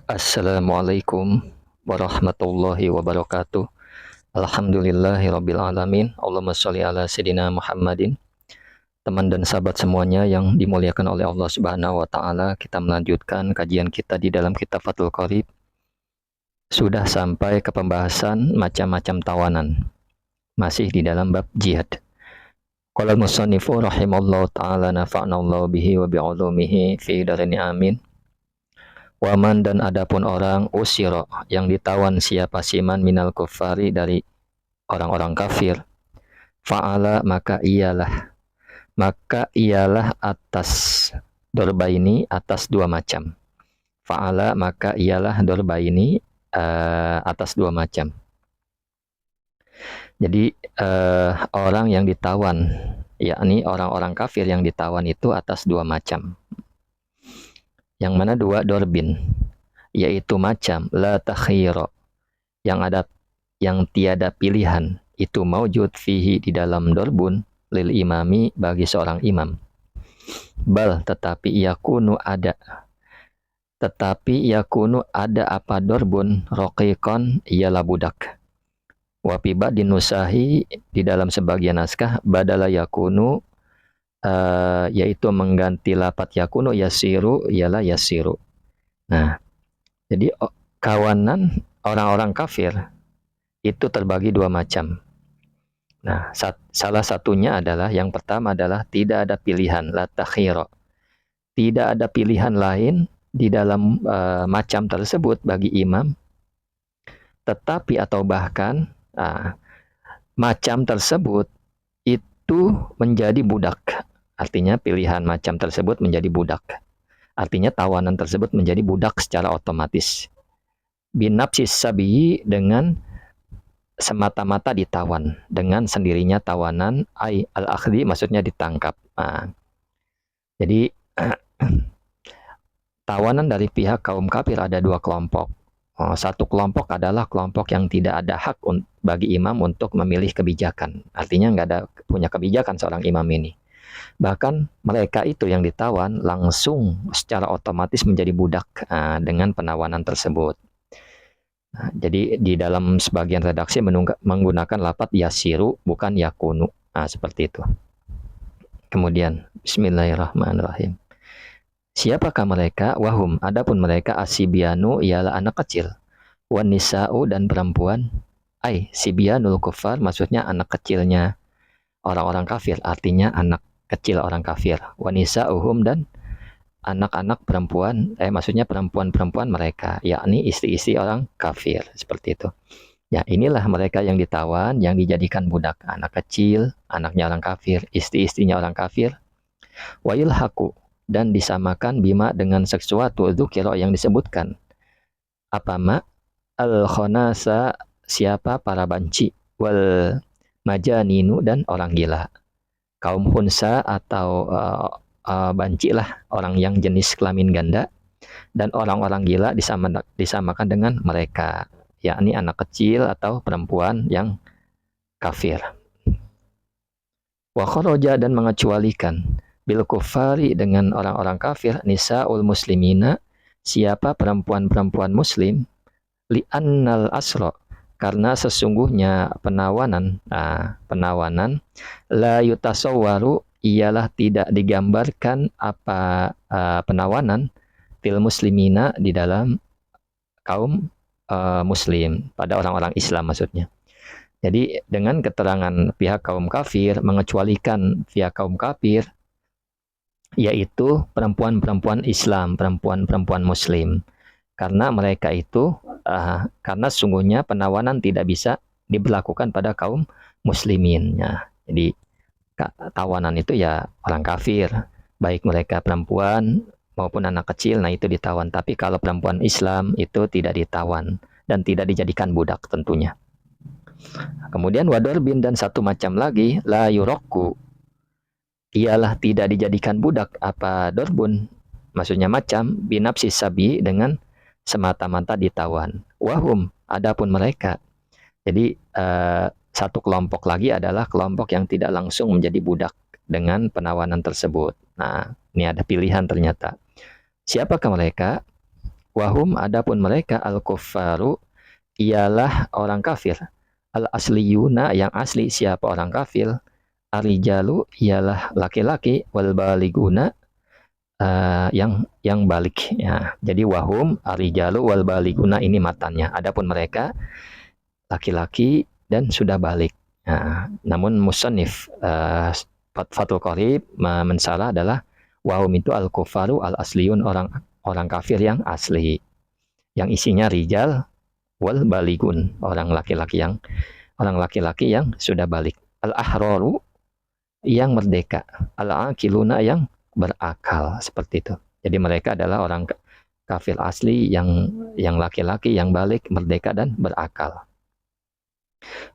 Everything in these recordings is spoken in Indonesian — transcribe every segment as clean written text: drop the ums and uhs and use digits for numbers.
Assalamualaikum warahmatullahi wabarakatuh. Alhamdulillahirabbil alamin. Allahumma shalli ala sayidina Muhammadin. Teman dan sahabat semuanya yang dimuliakan oleh Allah Subhanahu wa taala, kita melanjutkan kajian kita di dalam kitab Fathul Qorib. Sudah sampai ke pembahasan macam-macam tawanan. Masih di dalam bab jihad. Qala al-musannifu rahimallahu taala nafa'nallahu bihi wa bi'ulumihi fi darini amin. Waman dan adapun orang usiro yang ditawan siapa siman minal kufari dari orang-orang kafir, fa'ala maka ialah atas dorba ini atas dua macam. Fa'ala maka ialah dorba ini atas dua macam. Jadi orang yang ditawan, yakni orang-orang kafir yang ditawan itu atas dua macam. Yang mana dua dorbin, yaitu macam la takhira, yang tiada pilihan, itu maujud fihi di dalam dorbun lil imami bagi seorang imam. Bal tetapi yakunu ada apa dorbun roqiqon ialah budak. Wapiba dinusahi di dalam sebagian naskah badala yakunu yaitu mengganti lapat yakunu yasiru ialah yasiru. Nah, jadi kawanan orang-orang kafir itu terbagi dua macam. Nah, salah satunya adalah yang pertama adalah tidak ada pilihan, la takhira. Tidak ada pilihan lain di dalam macam tersebut bagi imam, tetapi atau bahkan macam tersebut itu menjadi budak. Artinya pilihan macam tersebut menjadi budak. Artinya tawanan tersebut menjadi budak secara otomatis. Binafsis sabiyi dengan semata-mata ditawan, dengan sendirinya tawanan ay al-akhdi maksudnya ditangkap. Jadi tawanan dari pihak kaum kafir ada dua kelompok. Satu kelompok adalah kelompok yang tidak ada hak bagi imam untuk memilih kebijakan. Artinya nggak ada punya kebijakan seorang imam ini. Bahkan mereka itu yang ditawan langsung secara otomatis menjadi budak dengan penawanan tersebut. Jadi di dalam sebagian redaksi menggunakan lapat yasiru bukan yakunu. Seperti itu. Kemudian bismillahirrahmanirrahim. Siapakah mereka? Wahum, adapun mereka asibianu ialah anak kecil. Wan nisa'u dan perempuan. Sibianul kufar maksudnya anak kecilnya orang-orang kafir, artinya anak kecil orang kafir. Wan nisa'uhum dan anak-anak perempuan, maksudnya perempuan-perempuan mereka, yakni istri-istri orang kafir, seperti itu. Ya, inilah mereka yang ditawan, yang dijadikan budak, anak kecil, anaknya orang kafir, istri-istrinya orang kafir. Wa yulhaqu dan disamakan bima dengan sesuatu dzukira yang disebutkan. Apa ma al-khonasa siapa para banci, wal majaninu dan orang gila. Kaum khunsa atau banci lah orang yang jenis kelamin ganda, dan orang-orang gila disamakan dengan mereka, yakni anak kecil atau perempuan yang kafir. Wa kharaja dan mengecualikan bil kufari dengan orang-orang kafir nisaul muslimina siapa perempuan-perempuan muslim li'annal asra karena sesungguhnya penawanan la yutasawwaru ialah tidak digambarkan apa penawanan fil muslimina di dalam kaum muslim, pada orang-orang Islam maksudnya. Jadi dengan keterangan pihak kaum kafir mengecualikan pihak kaum kafir, yaitu perempuan-perempuan Islam, perempuan-perempuan Muslim, karena mereka itu karena sungguhnya penawanan tidak bisa diberlakukan pada kaum muslimin. Jadi tawanan itu ya orang kafir, baik mereka perempuan maupun anak kecil, nah itu ditawan. Tapi kalau perempuan Islam itu tidak ditawan dan tidak dijadikan budak tentunya. Kemudian wadorbin dan satu macam lagi la yurokku ialah tidak dijadikan budak apa dorbun, maksudnya macam binafsis sabi dengan semata-mata ditawan. Wahum adapun mereka. Jadi satu kelompok lagi adalah kelompok yang tidak langsung menjadi budak dengan penawanan tersebut. Nah, ini ada pilihan ternyata. Siapakah mereka? Wahum adapun mereka al-kuffaru ialah orang kafir. Al-asliyuna yang asli siapa orang kafir? Arijalu ialah laki-laki, wal baliguna yang balik ya. Jadi wahum arijalu wal baliguna ini matannya. Adapun mereka laki-laki dan sudah balik. Nah, namun musannif Fathul Qorib mensala adalah wahum itu al-kufaru al-asliyun orang kafir yang asli. Yang isinya rijal wal baligun orang laki-laki yang sudah balik. Al-ahraru yang merdeka, al-aqiluna yang berakal, seperti itu. Jadi mereka adalah orang kafir asli yang laki-laki yang balik, merdeka dan berakal.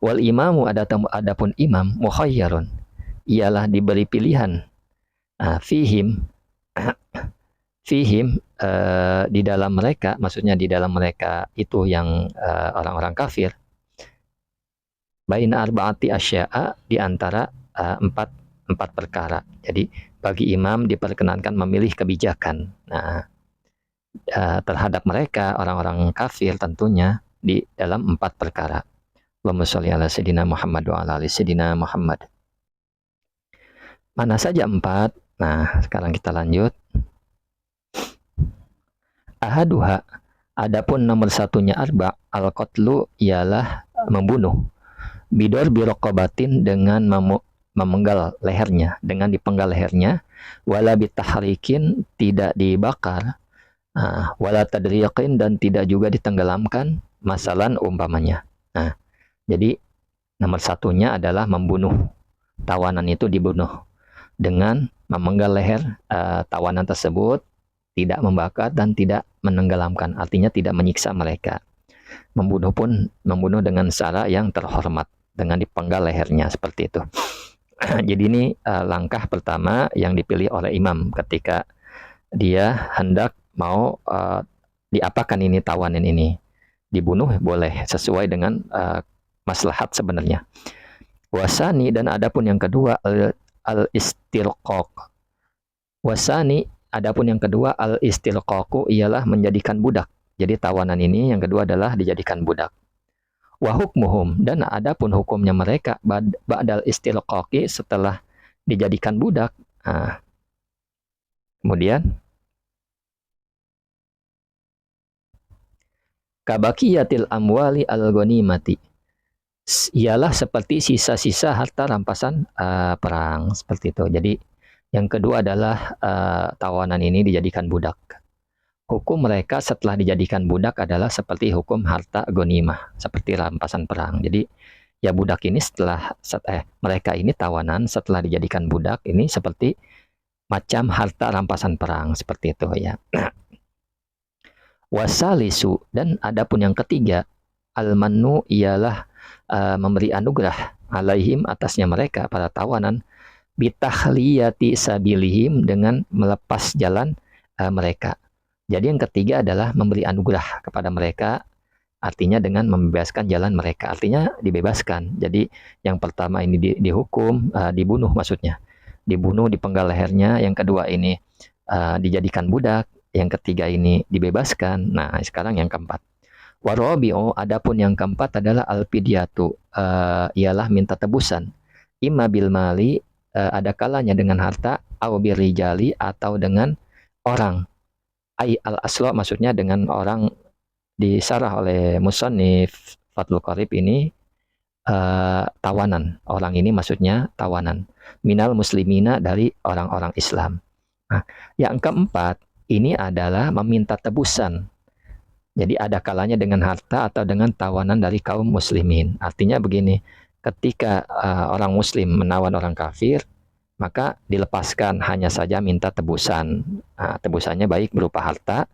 Wal imamu adapun imam mukhayyarun ialah diberi pilihan fihim di dalam mereka, maksudnya di dalam mereka itu yang orang-orang kafir, baina arba'ati asya'a, di antara empat perkara. Jadi bagi imam diperkenankan memilih kebijakan. Nah, terhadap mereka orang-orang kafir tentunya di dalam 4 perkara. Allahumma sholli ala sayyidina Muhammad wa ala ali sayyidina Muhammad. Mana saja 4? Nah, sekarang kita lanjut. Ahaduha, adapun nomor satunya al-qatlu ialah membunuh. Bidor biraqabatin dengan memenggal lehernya, dengan dipenggal lehernya, wala bitahrikin tidak dibakar, wala tadriqin dan tidak juga ditenggelamkan, masalan umpamanya. Nah, jadi nomor satunya adalah membunuh. Tawanan itu dibunuh dengan memenggal leher tawanan tersebut, tidak membakar dan tidak menenggelamkan, artinya tidak menyiksa mereka. Membunuh dengan cara yang terhormat, dengan dipenggal lehernya, seperti itu. Jadi ini langkah pertama yang dipilih oleh imam ketika dia hendak mau diapakan ini tawanan ini. Dibunuh boleh sesuai dengan maslahat sebenarnya. Wasani, dan adapun yang kedua al-istilqaq. Wasani, adapun yang kedua al-istilqaqu ialah menjadikan budak. Jadi tawanan ini yang kedua adalah dijadikan budak. Wa hukmuhum, dan adapun hukumnya mereka ba'dal istilqaqi, setelah dijadikan budak. Kemudian kabaqiyatil amwali al-ghanimati, ialah seperti sisa-sisa harta rampasan perang, seperti itu. Jadi yang kedua adalah tawanan ini dijadikan budak. Hukum mereka setelah dijadikan budak adalah seperti hukum harta ghanimah, seperti rampasan perang. Jadi ya budak ini mereka ini tawanan setelah dijadikan budak ini seperti macam harta rampasan perang, seperti itu ya. Wasalisu, dan adapun yang ketiga al-mannu ialah memberi anugerah alaihim atasnya mereka para tawanan, bitahliyati sabilihim dengan melepas jalan mereka. Jadi yang ketiga adalah memberi anugerah kepada mereka, artinya dengan membebaskan jalan mereka, artinya dibebaskan. Jadi yang pertama ini dihukum, dibunuh maksudnya, dibunuh, dipenggal lehernya. Yang kedua ini dijadikan budak. Yang ketiga ini dibebaskan. Nah, sekarang yang keempat. Warabi'u, adapun yang keempat adalah al-fidyatu, ialah minta tebusan. Imma bil mali, ada kalanya dengan harta, au birrijali, atau dengan orang. Ai al-aslo, maksudnya dengan orang. Disarah oleh musannif Fathul Qorib ini tawanan. Orang ini maksudnya tawanan. Minal muslimina, dari orang-orang Islam. Nah, yang keempat ini adalah meminta tebusan. Jadi ada kalanya dengan harta atau dengan tawanan dari kaum muslimin. Artinya begini, ketika orang muslim menawan orang kafir, maka dilepaskan, hanya saja minta tebusan. Tebusannya baik berupa harta,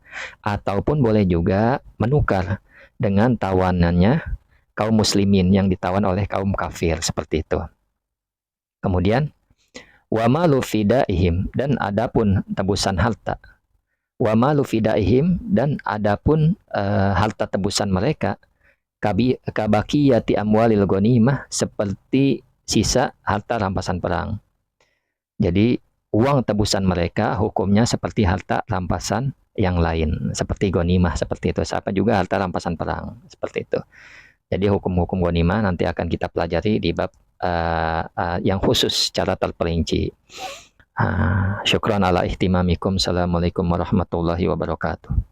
ataupun boleh juga menukar dengan tawanannya kaum muslimin yang ditawan oleh kaum kafir, seperti itu. Kemudian wa malu fidaihim, dan adapun tebusan harta. Wa malu fidaihim, dan adapun harta tebusan mereka, kabaqiyati amwalil ghanimah, seperti sisa harta rampasan perang. Jadi uang tebusan mereka hukumnya seperti harta rampasan yang lain seperti ghanimah seperti itu. Apa juga harta rampasan perang seperti itu. Jadi hukum-hukum ghanimah nanti akan kita pelajari di bab yang khusus secara terperinci. Syukran ala ihtimamikum. Assalamualaikum warahmatullahi wabarakatuh.